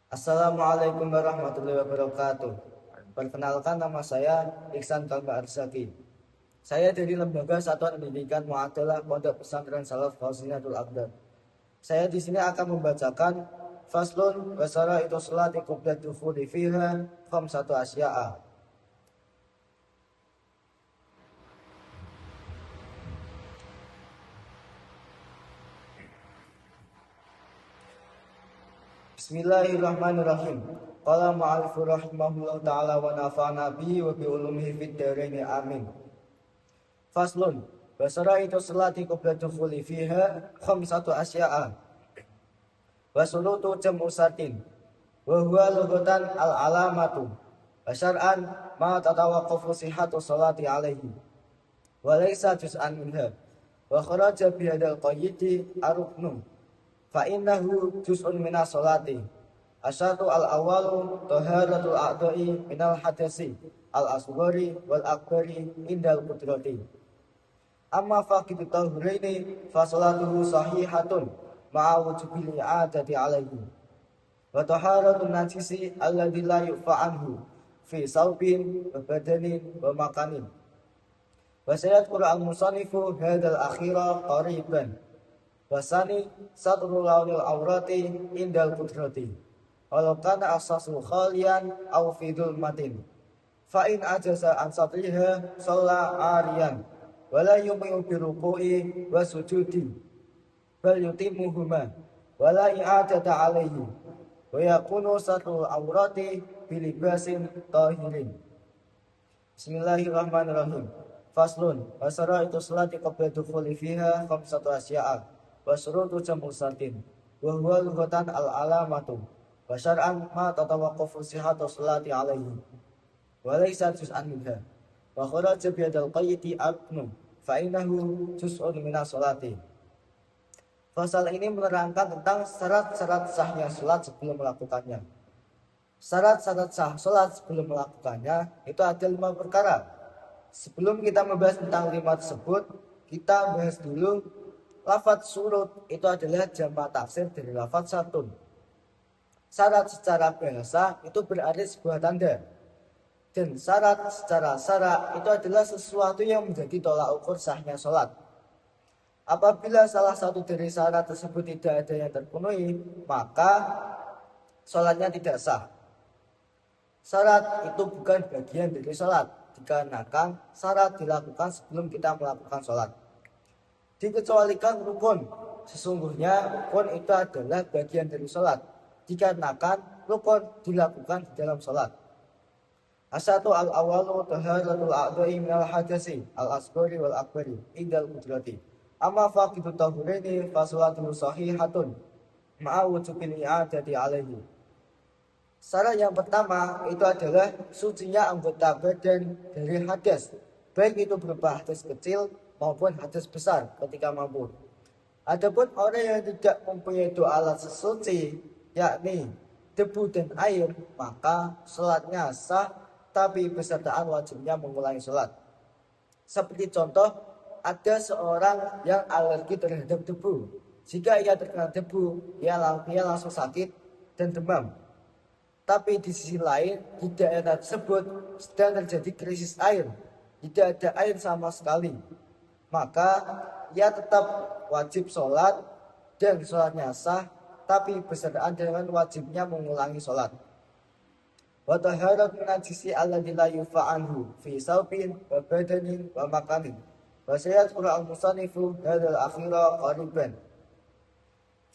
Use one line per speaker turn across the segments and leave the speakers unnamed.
Assalamualaikum warahmatullahi wabarakatuh. Perkenalkan, nama saya Iksan Kalba Arsaki. Saya dari Lembaga Satuan Pendidikan Mu'adalah Pondok Pesantren Salaf Fauzinatul Aqdar. Saya di sini akan membacakan Faslun Basara itu Salati Qublat Dufuri Fiha Khamsatu Asya'a. Bismillahirrahmanirrahim. Qala ma'alifu rahimahullah ta'ala wa nafa'na bihi wa bi ulumihi fid dharaini amin. Faslun Basara itu salati qabla dukhuli fiha khamsatu asya'a wa sulutu jam'u satin wa huwa lughatan al-alamatu wa syar'an ma tatawaqqafu sihhatu salati alaihi wa laysa juz'an minha wa kharaja bihadal qayyidi aruknu fa innahu juz'un minas salati asyatu al-awalu taharatul a'dha'i minal hadasi al-asghari wal akbari indal qudrati. Amma faqidu tahuraini fasalatuhu sahihatun ma'a wujubil i'adati alaihi wa taharatun najisi alladhi la yufa anhu fi saubin wa badanin wa makanin wa sayadkuru al-musannifu hadal akhira qariban wa sani satrul launil awrati indal qudrati walau kana asasul khalian aw fi dhulmatin fa in ajaza an satriha shalla ariyan wala yumi'u biruku'i wa sujudi bal yutimuhuma wala i'adata alaihi wa yakunu satrul awrati bilibasin tahirin. Bismillahirrahmanirrahim. Faslun Basara itu salati qabla dukhuli fiha khamsatu asya'a wa surutu jam'u satin wa huwa lughatan al-alamatu wa syar'an ma tatawaqqafu sihhatu salati alaihi wa laysa juz'an minha wa kharaja biyadal qayyidi abnu fa'inahu juz'un minas sholati. Pasal ini menerangkan tentang syarat-syarat sahnya sholat sebelum melakukannya. Syarat-syarat sah sholat sebelum melakukannya itu ada 5 perkara. Sebelum kita membahas tentang 5 tersebut, kita bahas dulu lafadz surut itu adalah jamak taksir dari lafadz satun. Syarat secara bahasa itu berarti sebuah tanda. Dan syarat secara syara itu adalah sesuatu yang menjadi tolak ukur sahnya sholat. Apabila salah satu dari syarat tersebut tidak ada yang terpenuhi, maka sholatnya tidak sah. Syarat itu bukan bagian dari sholat, dikarenakan syarat dilakukan sebelum kita melakukan sholat. Dikecualikan rukun, sesungguhnya rukun itu adalah bagian dari sholat, dikarenakan rukun dilakukan di dalam sholat. Asyatu al-awalu taharatul a'dha'i minal hadasi al-asghari wal akbari indal qudrati. Amma faqidu tahuraini fasalatuhu sahihatun ma'a wujubil i'adati alaihi. Syarat yang pertama itu adalah sucinya anggota badan dari hadas, baik itu berupa hadas kecil maupun hadas besar ketika mampu. Adapun orang yang tidak mempunyai dua alat sesuci, yakni debu dan air, maka sholatnya sah, tapi besertaan wajibnya mengulangi sholat. Seperti contoh, ada seorang yang alergi terhadap debu. Jika ia terkena debu, ia langsung sakit dan demam. Tapi di sisi lain, di daerah tersebut sedang terjadi krisis air. Tidak ada air sama sekali. Maka ia tetap wajib sholat dan sholatnya sah, tapi besertaan dengan wajibnya mengulangi sholat. Wa taharat najisi alladzi la yufa anhu fi saubin wa badanin wa makanin. Wa sayadkuru al-musannifu hadal akhira qariban.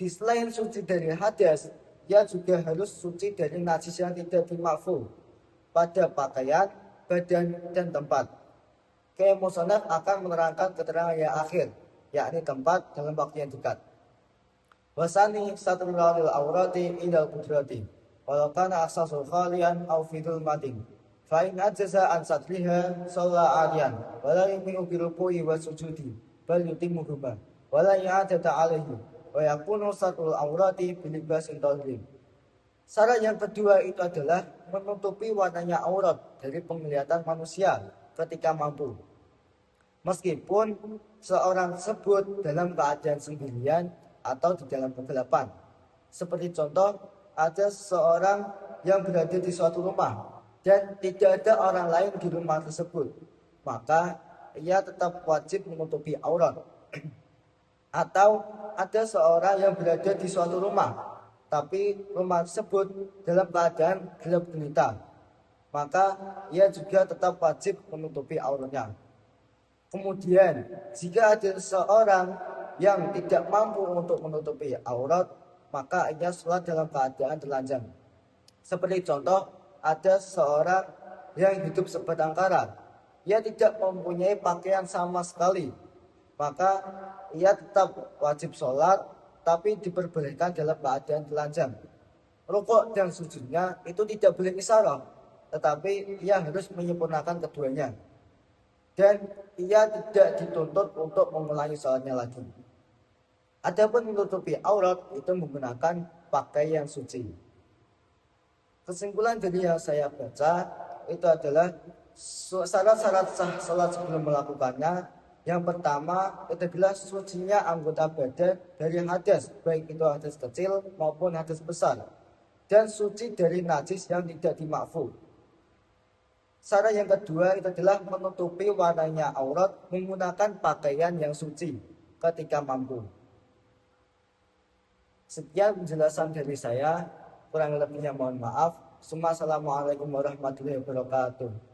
Di selain suci dari hadas, ia juga harus suci dari najis yang tidak dimakfu pada pakaian, badan, dan tempat. Kayak musannaf akan menerangkan keterangan yang akhir, yakni tempat dalam waktu yang dekat. Wasani satrul awrati indal qudrati walau kana asasul khalian aw fidul matin fa in ajaza an satriha shalla ariyan wala yumi'u biruku'i wa sujudi bal yutimuhuma wala i'adata alaihi wa yakunu satrul awrati bilibasin tahirin. Syarat yang kedua itu adalah menutupi warnanya aurat dari penglihatan manusia ketika mampu, meskipun seorang tersebut dalam keadaan sendirian atau di dalam kegelapan. Seperti contoh, ada seseorang yang berada di suatu rumah dan tidak ada orang lain di rumah tersebut, maka ia tetap wajib menutupi aurat. Atau ada seorang yang berada di suatu rumah, tapi rumah tersebut dalam keadaan gelap gulita, maka ia juga tetap wajib menutupi auratnya. Kemudian, jika ada seseorang yang tidak mampu untuk menutupi aurat, maka ia sholat dalam keadaan telanjang. Seperti contoh, ada seseorang yang hidup sebatang kara, ia tidak mempunyai pakaian sama sekali, maka ia tetap wajib sholat, tapi diperbolehkan dalam keadaan telanjang. Rukuk dan sujudnya itu tidak boleh isyarat, tetapi ia harus menyempurnakan keduanya. Dan ia tidak dituntut untuk mengulangi sholatnya lagi. Adapun menutupi aurat itu menggunakan pakaian suci. Kesimpulan dari yang saya baca itu adalah syarat-syarat sah salat sebelum melakukannya. Yang pertama itu adalah sucinya anggota badan dari hadas, baik itu hadas kecil maupun hadas besar, dan suci dari najis yang tidak dimakfu. Syarat yang kedua itu adalah menutupi warnanya aurat menggunakan pakaian yang suci ketika mampu. Sekian penjelasan dari saya, kurang lebihnya mohon maaf. Assalamualaikum warahmatullahi wabarakatuh.